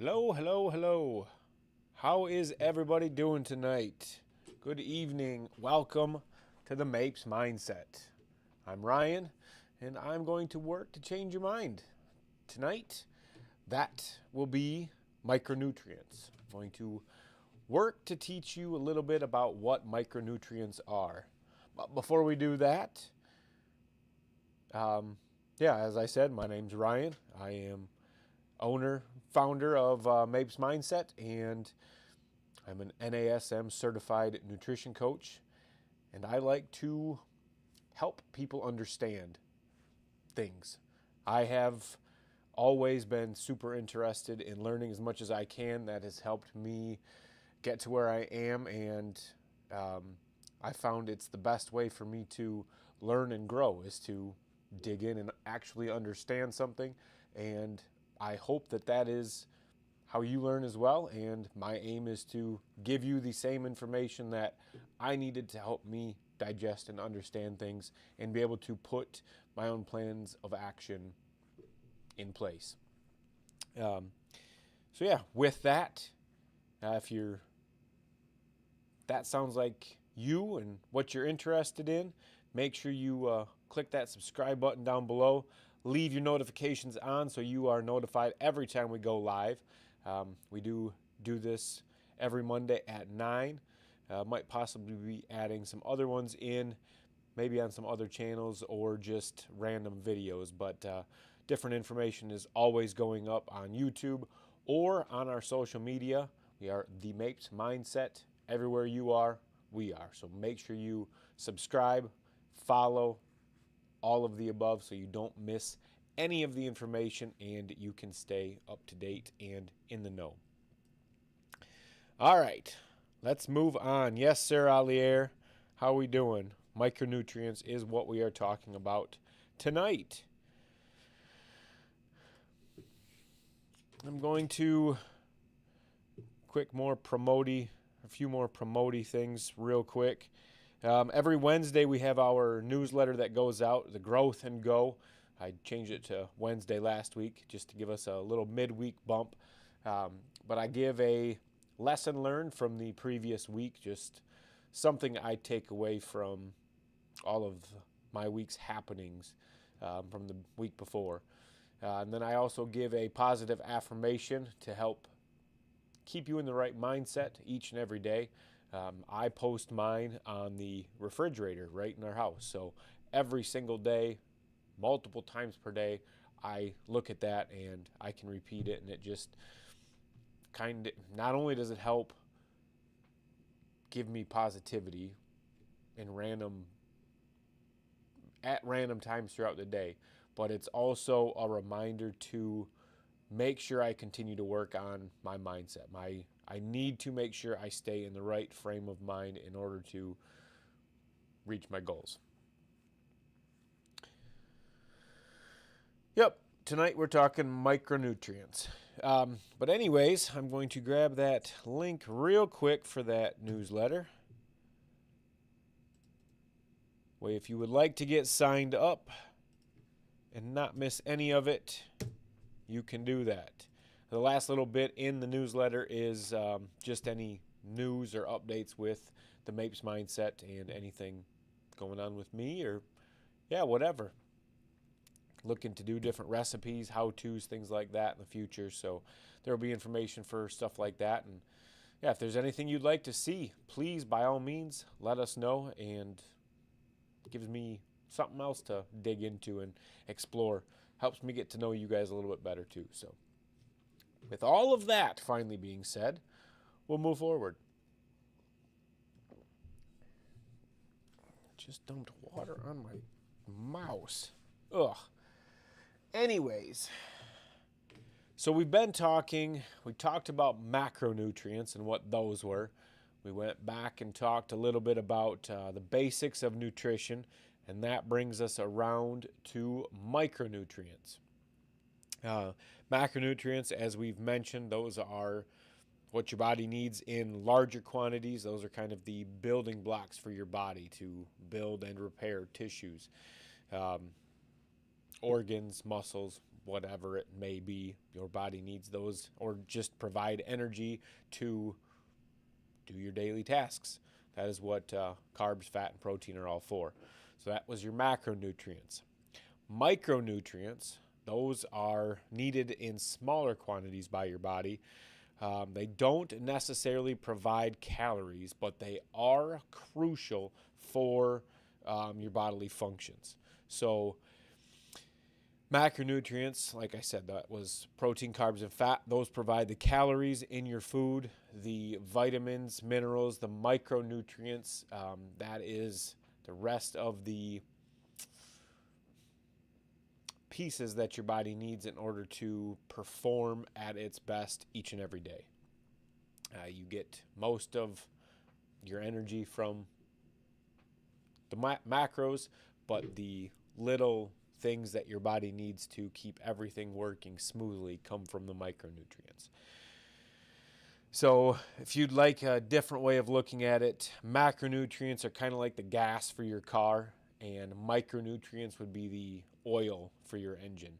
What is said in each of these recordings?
Hello, hello, hello. How is everybody doing tonight? Good evening. Welcome to the Mapes Mindset. I'm Ryan, and I'm going to work to change your mind. Tonight, that will be micronutrients. I'm going to work to teach you a little bit about what micronutrients are. But before we do that, as I said, my name's Ryan. I am founder of Mapes Mindset, and I'm an NASM certified nutrition coach, and I like to help people understand things. I have always been super interested in learning as much as I can. That has helped me get to where I am, and I found it's the best way for me to learn and grow is to dig in and actually understand something. And I hope that that is how you learn as well. And my aim is to give you the same information that I needed to help me digest and understand things and be able to put my own plans of action in place. With that, if that sounds like you and what you're interested in, make sure you click that subscribe button down below. Leave your notifications on so you are notified every time we go live. We do this every Monday at 9. Might possibly be adding some other ones in, maybe on some other channels or just random videos. But different information is always going up on YouTube or on our social media. We are the Mapes Mindset. Everywhere you are, we are. So make sure you subscribe, follow, all of the above so you don't miss any of the information and you can stay up to date and in the know. All right, let's move on. Yes, sir, Alier. How are we doing? Micronutrients is what we are talking about tonight. I'm going to a few more promotey things real quick. Every Wednesday we have our newsletter that goes out, the Growth and Go. I changed it to Wednesday last week just to give us a little midweek bump. But I give a lesson learned from the previous week, just something I take away from all of my week's happenings from the week before. And then I also give a positive affirmation to help keep you in the right mindset each and every day. I post mine on the refrigerator right in our house. So every single day, multiple times per day, I look at that and I can repeat it. And it just not only does it help give me positivity at random times throughout the day, but it's also a reminder to make sure I continue to work on my mindset. I need to make sure I stay in the right frame of mind in order to reach my goals. Yep, tonight we're talking micronutrients. But anyways, I'm going to grab that link real quick for that newsletter. Well, if you would like to get signed up and not miss any of it, you can do that. The last little bit in the newsletter is just any news or updates with the Mapes Mindset and anything going on with me or, whatever. Looking to do different recipes, how-tos, things like that in the future. So there will be information for stuff like that. And, if there's anything you'd like to see, please, by all means, let us know. And it gives me something else to dig into and explore. Helps me get to know you guys a little bit better, too. So with all of that finally being said, we'll move forward. Just dumped water on my mouse. Ugh. Anyways, so we talked about macronutrients and what those were. We went back and talked a little bit about the basics of nutrition, and that brings us around to micronutrients. Macronutrients, as we've mentioned, those are what your body needs in larger quantities. Those are kind of the building blocks for your body to build and repair tissues, organs, muscles, whatever it may be. Your body needs those, or just provide energy to do your daily tasks. That is what carbs, fat, and protein are all for. So that was your macronutrients. Micronutrients, those are needed in smaller quantities by your body. They don't necessarily provide calories, but they are crucial for your bodily functions. So macronutrients, like I said, that was protein, carbs, and fat. Those provide the calories in your food, the vitamins, minerals, the micronutrients. That is the rest of the pieces that your body needs in order to perform at its best each and every day. You get most of your energy from the macros, but the little things that your body needs to keep everything working smoothly come from the micronutrients. So if you'd like a different way of looking at it, macronutrients are kind of like the gas for your car, and micronutrients would be the oil for your engine.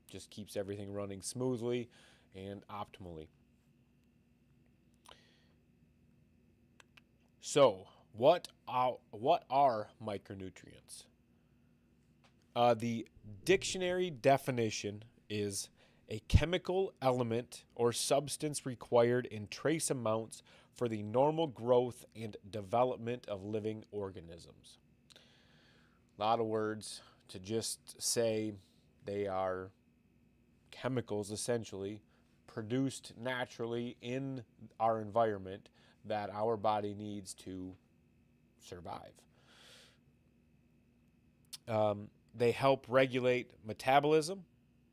Just keeps everything running smoothly and optimally. So what are micronutrients? The dictionary definition is a chemical element or substance required in trace amounts for the normal growth and development of living organisms. A lot of words to just say they are chemicals essentially produced naturally in our environment that our body needs to survive. They help regulate metabolism,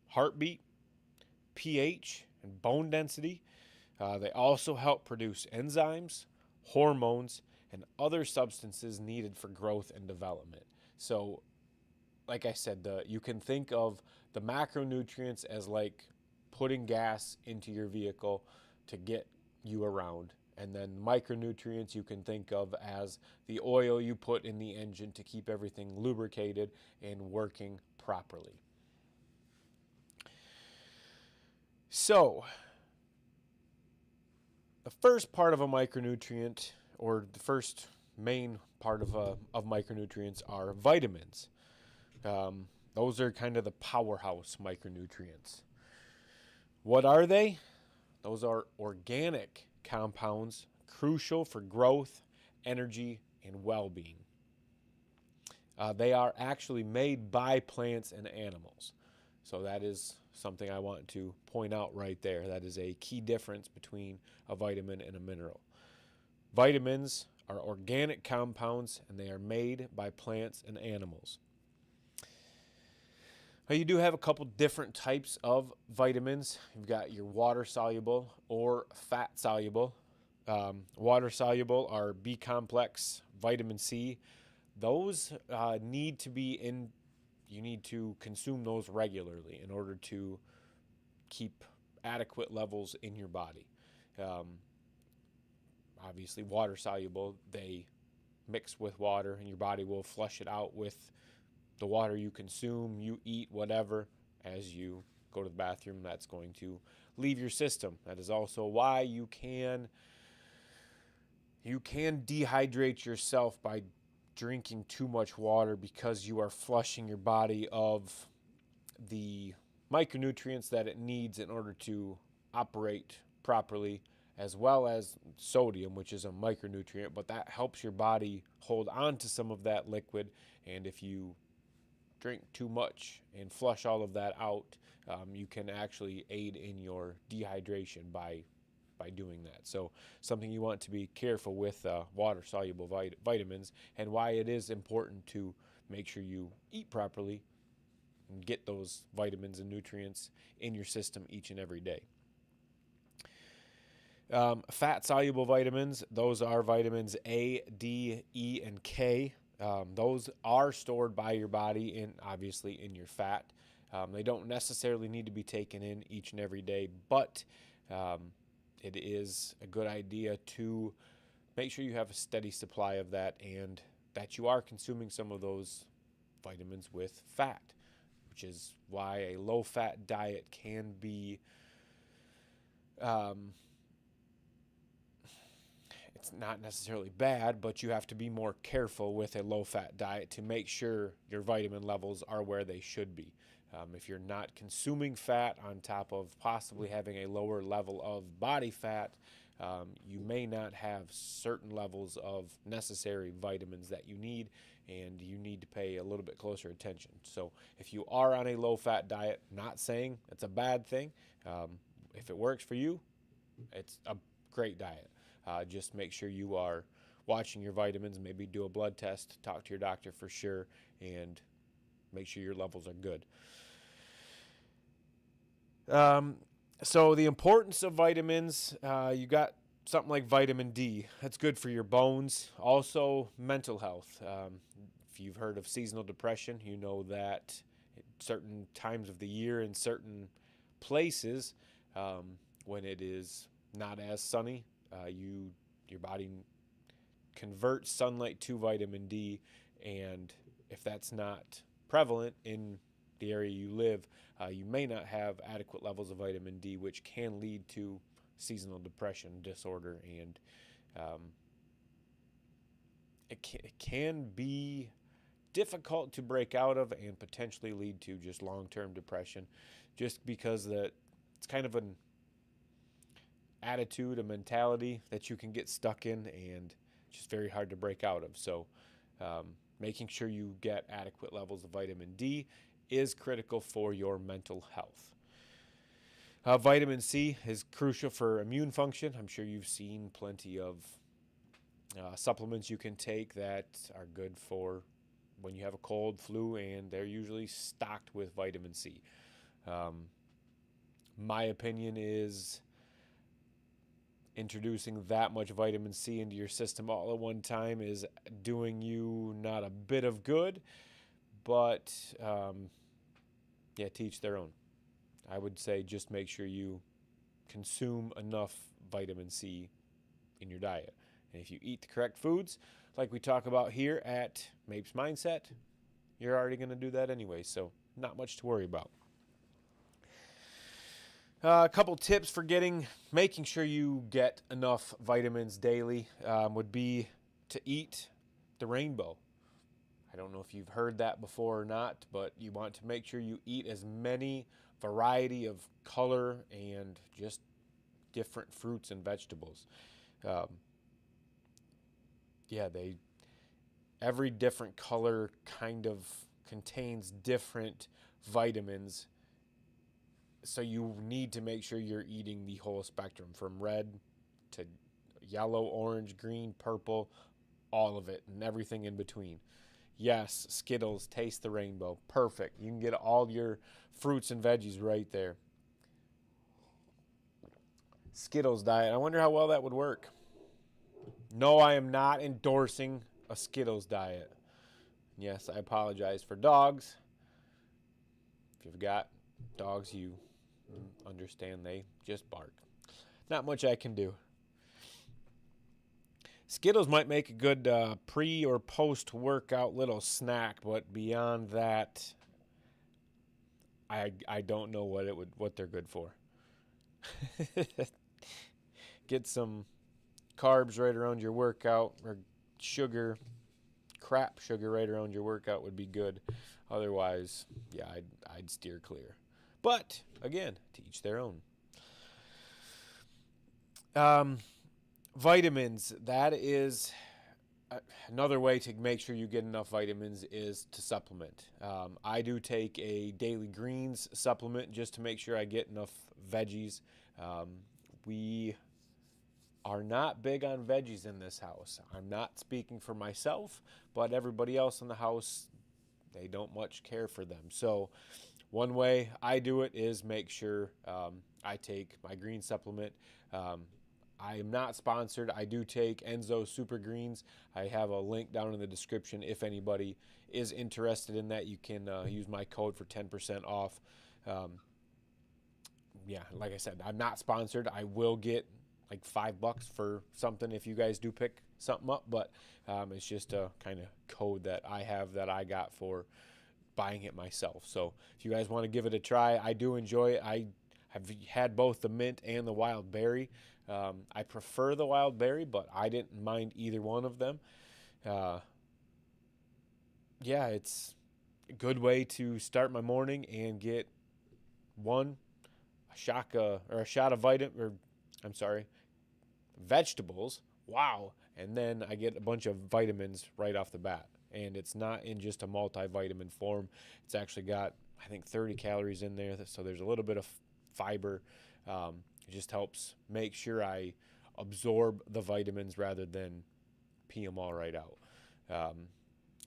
heartbeat, pH, and bone density. They also help produce enzymes, hormones, and other substances needed for growth and development. So, like I said, you can think of the macronutrients as like putting gas into your vehicle to get you around. And then micronutrients you can think of as the oil you put in the engine to keep everything lubricated and working properly. So, the first part of a micronutrient, or the first main part of micronutrients, are vitamins. Those are kind of the powerhouse micronutrients. What are they? Those are organic compounds crucial for growth, energy, and well-being. They are actually made by plants and animals. So that is something I want to point out right there. That is a key difference between a vitamin and a mineral. Vitamins are organic compounds, and they are made by plants and animals. You do have a couple different types of vitamins. You've got your water-soluble or fat-soluble. Water-soluble are B-complex, vitamin C. Those need to be in, you need to consume those regularly in order to keep adequate levels in your body. Obviously, water-soluble, they mix with water, and your body will flush it out with the water you consume, you eat, whatever. As you go to the bathroom, that's going to leave your system. That is also why you can dehydrate yourself by drinking too much water, because you are flushing your body of the micronutrients that it needs in order to operate properly, as well as sodium, which is a micronutrient, but that helps your body hold on to some of that liquid. And if you drink too much and flush all of that out, you can actually aid in your dehydration by doing that. So something you want to be careful with water-soluble vitamins, and why it is important to make sure you eat properly and get those vitamins and nutrients in your system each and every day. Fat-soluble vitamins, those are vitamins A, D, E, and K. Those are stored by your body obviously in your fat. They don't necessarily need to be taken in each and every day, but it is a good idea to make sure you have a steady supply of that, and that you are consuming some of those vitamins with fat, which is why a low-fat diet can be it's not necessarily bad, but you have to be more careful with a low-fat diet to make sure your vitamin levels are where they should be. If you're not consuming fat on top of possibly having a lower level of body fat, you may not have certain levels of necessary vitamins that you need, and you need to pay a little bit closer attention. So if you are on a low-fat diet, not saying it's a bad thing. If it works for you, it's a great diet. Just make sure you are watching your vitamins, maybe do a blood test, talk to your doctor for sure, and make sure your levels are good. So the importance of vitamins, you got something like vitamin D. That's good for your bones. Also, mental health. If you've heard of seasonal depression, you know that at certain times of the year in certain places, when it is not as sunny, your body converts sunlight to vitamin D, and if that's not prevalent in the area you live, you may not have adequate levels of vitamin D, which can lead to seasonal depression disorder, and it can be difficult to break out of and potentially lead to just long-term depression, just because it's kind of an attitude, a mentality that you can get stuck in, and just very hard to break out of. So making sure you get adequate levels of vitamin D is critical for your mental health. Vitamin C is crucial for immune function. I'm sure you've seen plenty of supplements you can take that are good for when you have a cold, flu, and they're usually stocked with vitamin C. My opinion is introducing that much vitamin C into your system all at one time is doing you not a bit of good, but to each their own. I would say just make sure you consume enough vitamin C in your diet. And if you eat the correct foods, like we talk about here at Mapes Mindset, you're already going to do that anyway, so not much to worry about. A couple tips for making sure you get enough vitamins daily would be to eat the rainbow. I don't know if you've heard that before or not, but you want to make sure you eat as many variety of color and just different fruits and vegetables. Every different color kind of contains different vitamins, so you need to make sure you're eating the whole spectrum from red to yellow, orange, green, purple, all of it and everything in between. Yes, Skittles, taste the rainbow. Perfect. You can get all your fruits and veggies right there. Skittles diet. I wonder how well that would work. No, I am not endorsing a Skittles diet. Yes, I apologize for dogs. If you've got dogs, you understand they just bark. Not much I can do. Skittles might make a good pre or post workout little snack, but beyond that, I don't know what they're good for. Get some carbs right around your workout, or crap sugar right around your workout would be good. Otherwise, yeah, I'd steer clear. But again, to each their own. Vitamins, that is another way to make sure you get enough vitamins is to supplement. I do take a daily greens supplement just to make sure I get enough veggies. We are not big on veggies in this house. I'm not speaking for myself, but everybody else in the house, they don't much care for them. So one way I do it is make sure I take my green supplement. I am not sponsored. I do take Enzo Super Greens. I have a link down in the description. If anybody is interested in that, you can use my code for 10% off. Like I said, I'm not sponsored. I will get like $5 for something if you guys do pick something up, but it's just a kind of code that I have that I got for buying it myself. So if you guys want to give it a try, I do enjoy it. I have had both the mint and the wild berry. I prefer the wild berry, but I didn't mind either one of them. Uh, yeah, it's a good way to start my morning and get one a shot of vegetables. Wow. And then I get a bunch of vitamins right off the bat. And it's not in just a multivitamin form. It's actually got, I think, 30 calories in there. So there's a little bit of fiber. It just helps make sure I absorb the vitamins rather than pee them all right out. I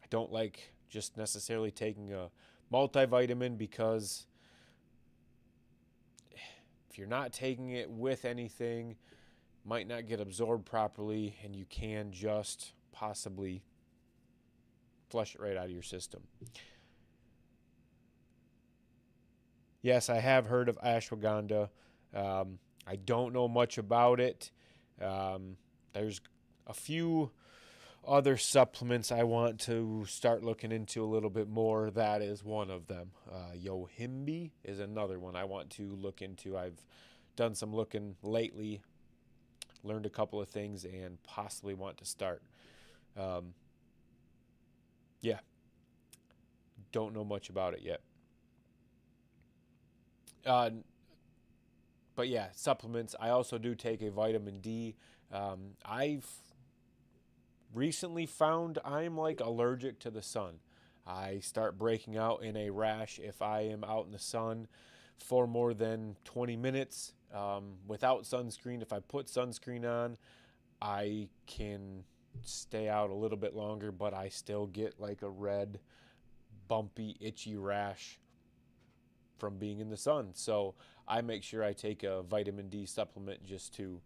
don't like just necessarily taking a multivitamin because if you're not taking it with anything, might not get absorbed properly, and you can just possibly flush it right out of your system. Yes, I have heard of ashwagandha. I don't know much about it. There's a few other supplements I want to start looking into a little bit more. That is one of them. Yohimbe is another one I want to look into. I've done some looking lately, learned a couple of things, and possibly want to start. Yeah, don't know much about it yet. Uh, but yeah, supplements. I also do take a vitamin D. I've recently found I'm like allergic to the sun. I start breaking out in a rash if I am out in the sun for more than 20 minutes without sunscreen. If I put sunscreen on, I can stay out a little bit longer, but I still get like a red, bumpy, itchy rash from being in the sun. So I make sure I take a vitamin D supplement just to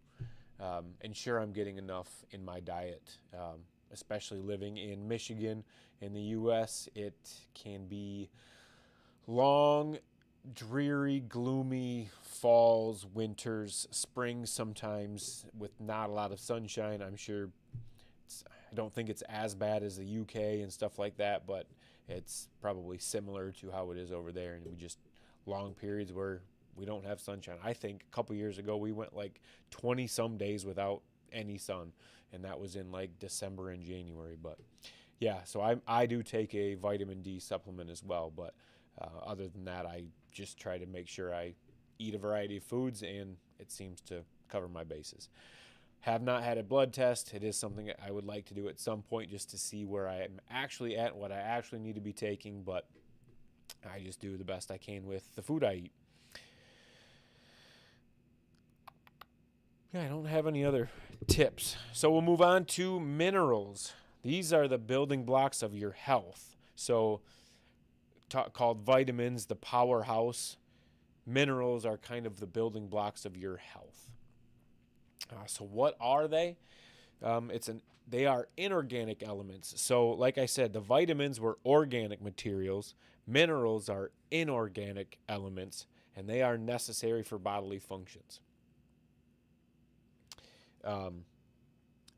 ensure I'm getting enough in my diet. Especially living in Michigan, in the U.S., it can be long, dreary, gloomy falls, winters, springs sometimes with not a lot of sunshine. I'm sure I don't think it's as bad as the UK and stuff like that, but it's probably similar to how it is over there. And we just long periods where we don't have sunshine. I think a couple years ago we went like 20 some days without any sun, and that was in like December and January. But yeah, so I do take a vitamin D supplement as well, but other than that, I just try to make sure I eat a variety of foods, and it seems to cover my bases. Have not had a blood test. It is something I would like to do at some point just to see where I am actually at, what I actually need to be taking, but I just do the best I can with the food I eat. Yeah, I don't have any other tips. So we'll move on to minerals. These are the building blocks of your health. So called vitamins, the powerhouse. Minerals are kind of the building blocks of your health. So what are they? They are inorganic elements. So like I said, the vitamins were organic materials. Minerals are inorganic elements, and they are necessary for bodily functions.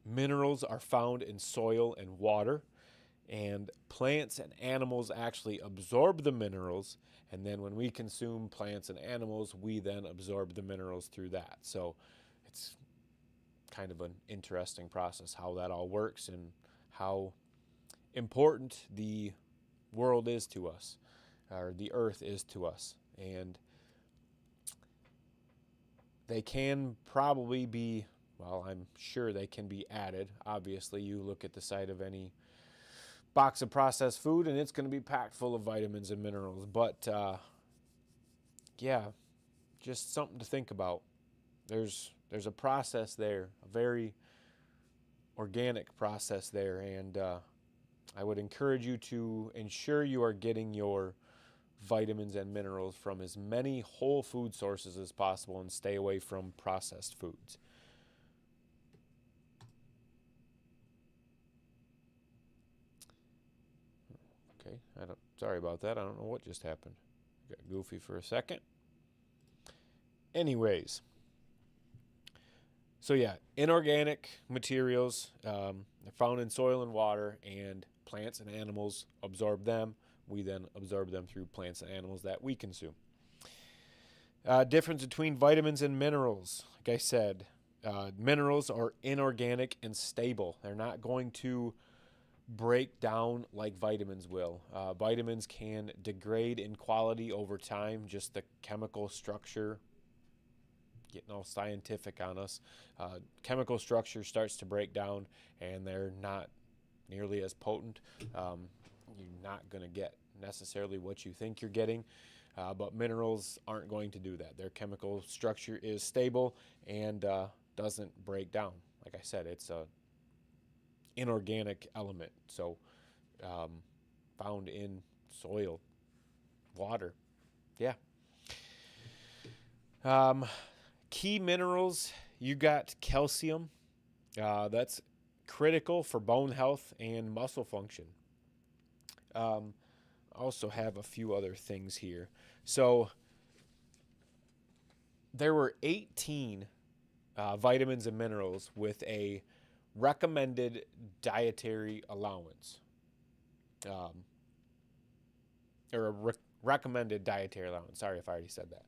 Minerals are found in soil and water, and plants and animals actually absorb the minerals, and then when we consume plants and animals, we then absorb the minerals through that. So it's kind of an interesting process how that all works and how important the world is to us, or the earth is to us. And they can probably be, well, I'm sure they can be added. Obviously, you look at the side of any box of processed food and it's going to be packed full of vitamins and minerals. But yeah, just something to think about. There's a process there, a very organic process there, and I would encourage you to ensure you are getting your vitamins and minerals from as many whole food sources as possible and stay away from processed foods. Okay, sorry about that. I don't know what just happened. Got goofy for a second. Anyways, so yeah, inorganic materials, they're found in soil and water, and plants and animals absorb them. we then absorb them through plants and animals that we consume. Difference between vitamins and minerals. Like I said, minerals are inorganic and stable. They're not going to break down like vitamins will. Vitamins can degrade in quality over time, just the chemical structure, getting all scientific on us. Chemical structure starts to break down and they're not nearly as potent. You're not going to get necessarily what you think you're getting, but minerals aren't going to do that. Their chemical structure is stable and doesn't break down. Like I said, it's a inorganic element, so found in soil, water. Yeah. Key minerals, you got calcium. That's critical for bone health and muscle function. Also have a few other things here. So there were 18 vitamins and minerals with a recommended dietary allowance, or a recommended dietary allowance. Sorry if I already said that.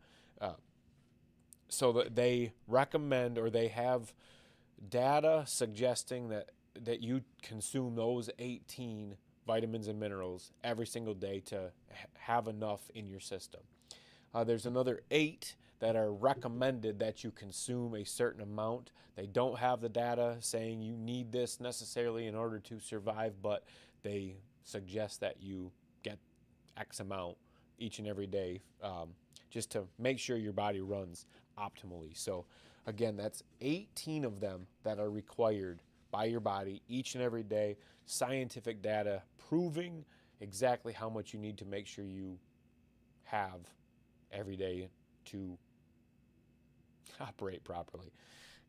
So that they recommend, or they have data suggesting that you consume those 18 vitamins and minerals every single day to have enough in your system. There's another 8 that are recommended that you consume a certain amount. They don't have the data saying you need this necessarily in order to survive, but they suggest that you get X amount each and every day, just to make sure your body runs optimally. So again, that's 18 of them that are required by your body each and every day. Scientific data proving exactly how much you need to make sure you have every day to operate properly.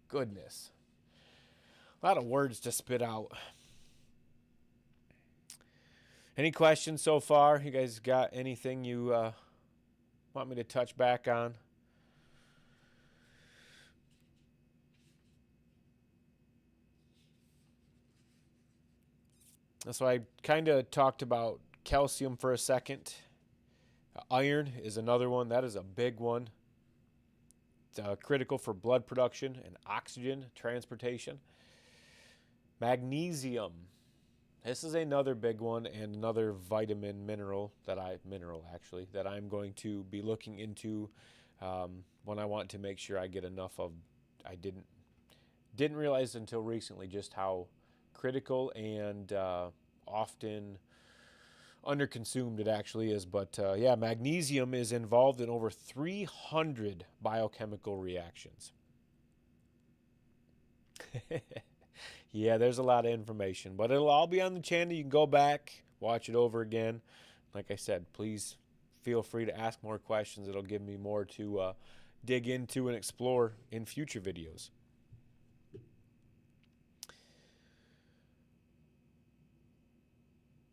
Goodness. A lot of words to spit out. Any questions so far? You guys got anything you want me to touch back on? So I kind of talked about calcium for a second. Iron is another one. That is a big one. It's critical for blood production and oxygen transportation. Magnesium. This is another big one, and another mineral that I'm going to be looking into when I want to make sure I get enough of. I didn't realize until recently just how critical and often underconsumed it actually is. But yeah, magnesium is involved in over 300 biochemical reactions. Yeah, there's a lot of information, but it'll all be on the channel. You can go back, watch it over again. Like I said, please feel free to ask more questions. It'll give me more to dig into and explore in future videos.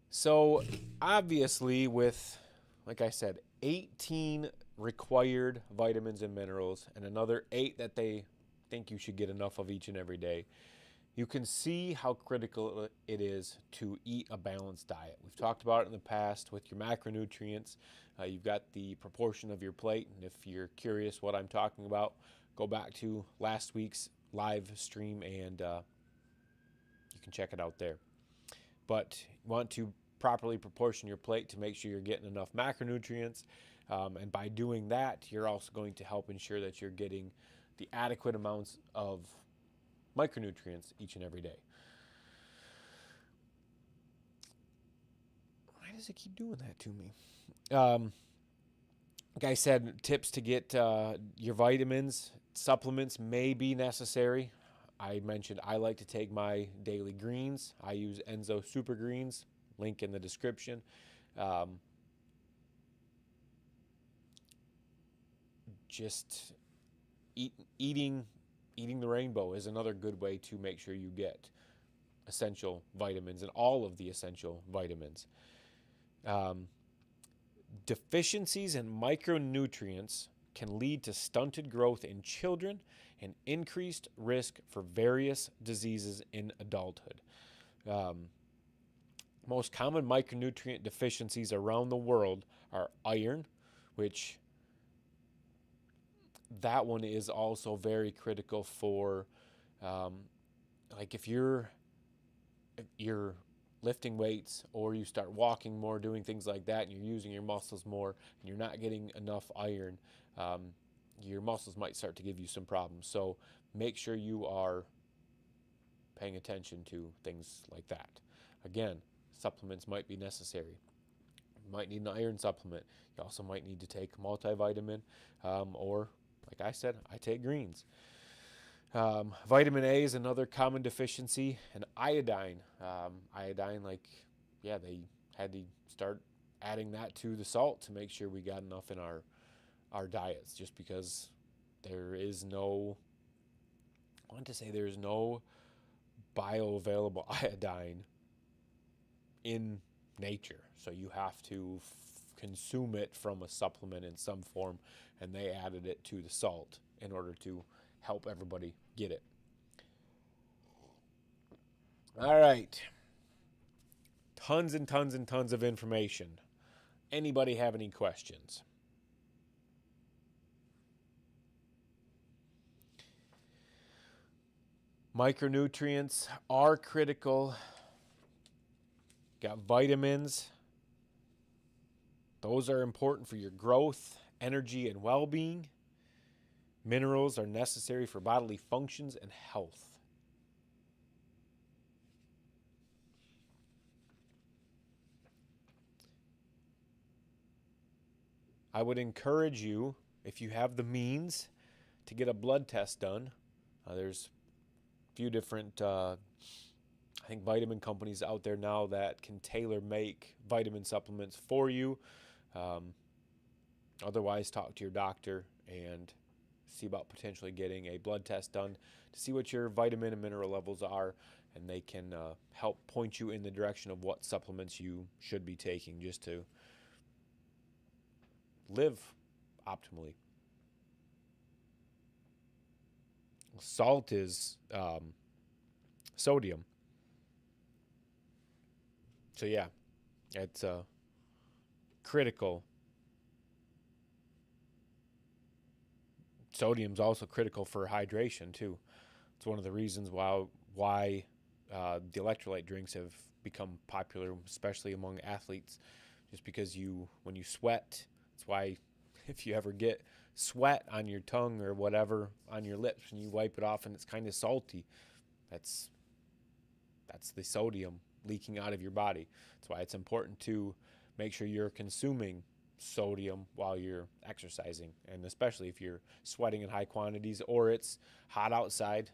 So obviously with, like I said, 18 required vitamins and minerals and another 8 that they think you should get enough of each and every day, you can see how critical it is to eat a balanced diet. We've talked about it in the past with your macronutrients. You've got the proportion of your plate, and if you're curious what I'm talking about, go back to last week's live stream and you can check it out there. But you want to properly proportion your plate to make sure you're getting enough macronutrients, and by doing that, you're also going to help ensure that you're getting the adequate amounts of micronutrients each and every day. Why does it keep doing that to me? Like I said, tips to get your vitamins, supplements may be necessary. I mentioned I like to take my daily greens. I use Enzo Super Greens, link in the description. Just eating the rainbow is another good way to make sure you get essential vitamins and all of the essential vitamins. Deficiencies in micronutrients can lead to stunted growth in children and increased risk for various diseases in adulthood. Most common micronutrient deficiencies around the world are iron, which that one is also very critical for, like if you're lifting weights or you start walking more, doing things like that, and you're using your muscles more, and you're not getting enough iron, your muscles might start to give you some problems. So make sure you are paying attention to things like that. Again, supplements might be necessary. You might need an iron supplement. You also might need to take multivitamin, or like I said, I take greens. Vitamin A is another common deficiency, and iodine. Iodine, they had to start adding that to the salt to make sure we got enough in our diets, just because there's no bioavailable iodine in nature. So you have to consume it from a supplement in some form, and they added it to the salt in order to help everybody get it. All right. Tons and tons and tons of information. Anybody have any questions? Micronutrients are critical. Got vitamins. Those are important for your growth, energy, and well-being. Minerals are necessary for bodily functions and health. I would encourage you, if you have the means, to get a blood test done. There's a few different, I think, vitamin companies out there now that can tailor make vitamin supplements for you. Otherwise, talk to your doctor and see about potentially getting a blood test done to see what your vitamin and mineral levels are, and they can help point you in the direction of what supplements you should be taking just to live optimally. Salt is sodium. So yeah, it's critical. Sodium's also critical for hydration too. It's one of the reasons why the electrolyte drinks have become popular, especially among athletes, just because when you sweat, that's why if you ever get sweat on your tongue or whatever on your lips and you wipe it off and it's kind of salty, that's the sodium leaking out of your body. That's why it's important to make sure you're consuming sodium while you're exercising, and especially if you're sweating in high quantities or it's hot outside.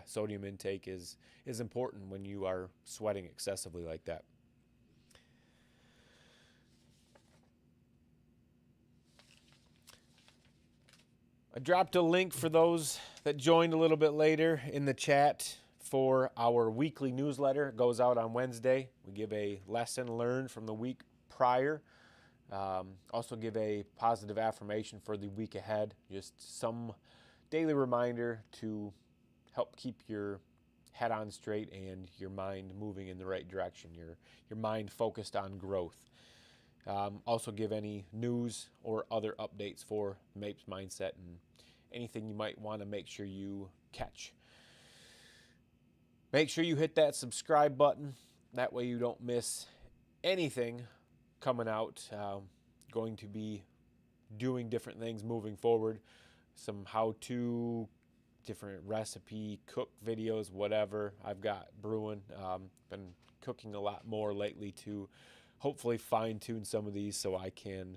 Sodium intake is important when you are sweating excessively like that. I dropped a link for those that joined a little bit later in the chat for our weekly newsletter. It goes out on Wednesday. We give a lesson learned from the week prior. Also give a positive affirmation for the week ahead. Just some daily reminder to help keep your head on straight and your mind moving in the right direction. Your mind focused on growth. Also give any news or other updates for MAPES Mindset and anything you might want to make sure you catch. Make sure you hit that subscribe button. That way you don't miss anything coming out. Going to be doing different things moving forward. Some how-to, different recipe, cook videos, whatever I've got brewing. Been cooking a lot more lately to hopefully fine-tune some of these so I can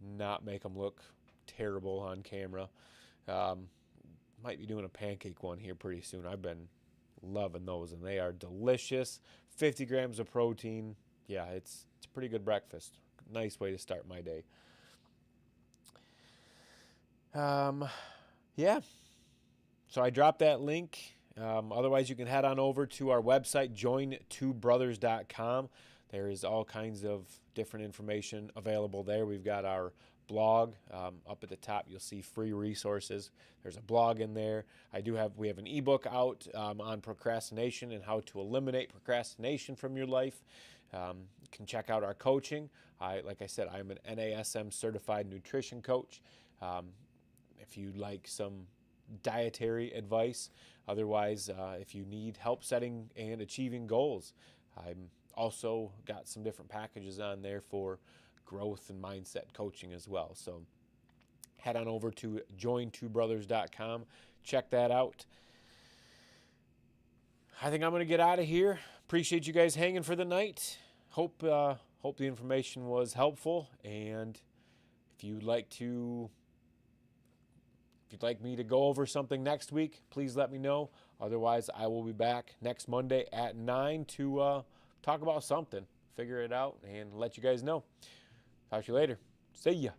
not make them look terrible on camera. Might be doing a pancake one here pretty soon. I've been loving those, and they are delicious. 50 grams of protein. Yeah, it's a pretty good breakfast. Nice way to start my day. So I dropped that link. Otherwise, you can head on over to our website, join2brothers.com. There is all kinds of different information available there. We've got our blog. Up at the top, you'll see free resources. There's a blog in there. We have an ebook out on procrastination and how to eliminate procrastination from your life. You can check out our coaching. Like I said, I'm an NASM certified nutrition coach. If you'd like some dietary advice, otherwise, if you need help setting and achieving goals, I'm also got some different packages on there for growth and mindset coaching as well. So head on over to join2brothers.com. Check that out. I think I'm going to get out of here. Appreciate you guys hanging for the night. Hope the information was helpful. And if you'd like me to go over something next week, please let me know. Otherwise, I will be back next Monday at 9 to talk about something, figure it out, and let you guys know. Talk to you later. See ya.